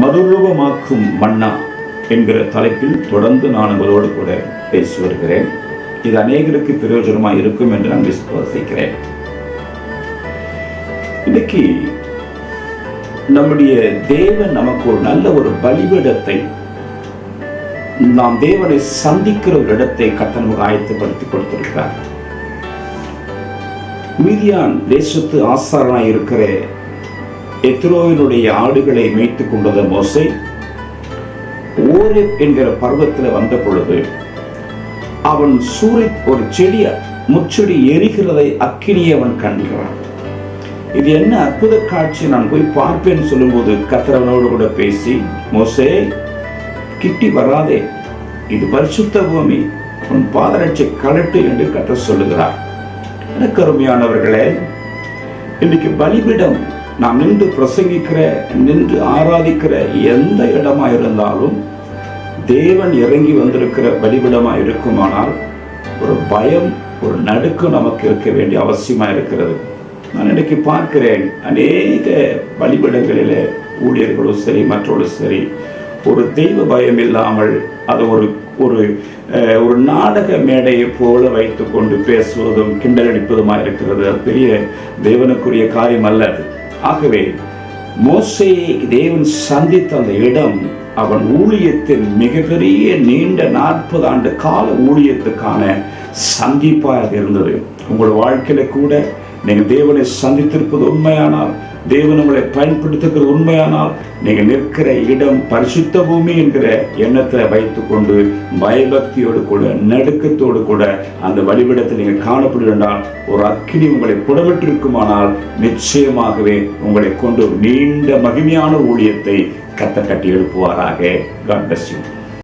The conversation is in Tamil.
மறுரூபமாக்கும் மன்னா என்கிற தலைப்பில் தொடர்ந்து நான் உங்களோடு கூட பேசி வருகிறேன். இது அநேகருக்கு பிரயோஜனமாக இருக்கும் என்று நான் விசுவாசிக்கிறேன். இன்னைக்கு நம்முடைய தேவன் நமக்கு ஒரு நல்ல ஒரு பலிபீடத்தை, நாம் தேவனை சந்திக்கிற ஒரு இடத்தை கர்த்தர் நமக்கு ஆயத்தப்படுத்தி கொடுத்திருக்கிறார். மீதியான் தேசத்து ஆசாரனாய் இருக்கிற எத்ரோவினுடைய ஆடுகளை மேய்த்து கொண்டத மோசே ஓரேப் என்கிற பர்வத்தில் வந்த பொழுது அவன் ஒரு செடிய முச்செடி எரிகிறதை அக்கினியை அவன் காண்கிறான். இது என்ன அற்புத காட்சி, நான் போய் பார்ப்பேன்னு சொல்லும்போது கர்த்தர் அவனோடு கூட பேசி, மோசே கிட்டி வராதே, இது பரிசுத்த பூமி, உன் பாதரட்சை கழட்டு என்று கர்த்தர் சொல்லுகிறார். எனக்கு அருமையானவர்களே, இன்னைக்கு பலிபீடம் நாம் நின்று பிரசங்கிக்கிற, நின்று ஆராதிக்கிற எந்த இடமா இருந்தாலும் தேவன் இறங்கி வந்திருக்கிற பலிபீடமா இருக்குமானால் ஒரு பயம், ஒரு நடுக்கம் நமக்கு இருக்க வேண்டிய அவசியமா இருக்கிறது. நான் இன்னைக்கு பார்க்கிறேன், அநேக பலிபீடங்களிலே ஊழியர்களும் சரி மற்றவர்களும் சரி ஒரு தெய்வ பயம் இல்லாமல் அதை ஒரு நாடக மேடையை போல வைத்து கொண்டு பேசுவதும் கிண்டல் அடிப்பதுமாக இருக்கிறது. அது பெரிய தேவனுக்குரிய காரியம் அல்ல. ஆகவே மோசேயை தேவன் சந்தித்த அந்த இடம் அவன் ஊழியத்தின் மிகப்பெரிய நீண்ட 40 ஆண்டு கால ஊழியத்துக்கான சந்திப்பாக இருந்தது. உங்கள் வாழ்க்கையில கூட நீங்கள் தேவனை சந்தித்திருப்பது உண்மையானால், தேவன் உங்களை பயன்படுத்துகிற உண்மையானால், நீங்கள் நிற்கிற இடம் பரிசுத்த பூமி என்கிற எண்ணத்தை வைத்துக்கொண்டு பயபக்தியோடு கூட நடுக்கத்தோடு கூட அந்த பலிபீடத்தில் நீங்கள் காணப்படுகிறால் ஒரு அக்கினி உங்களை புடமிட்டிருக்குமானால் நிச்சயமாகவே உங்களை கொண்டு நீண்ட மகிமையான ஊழியத்தை கட்ட கட்டி எழுப்புவாராக. God bless you.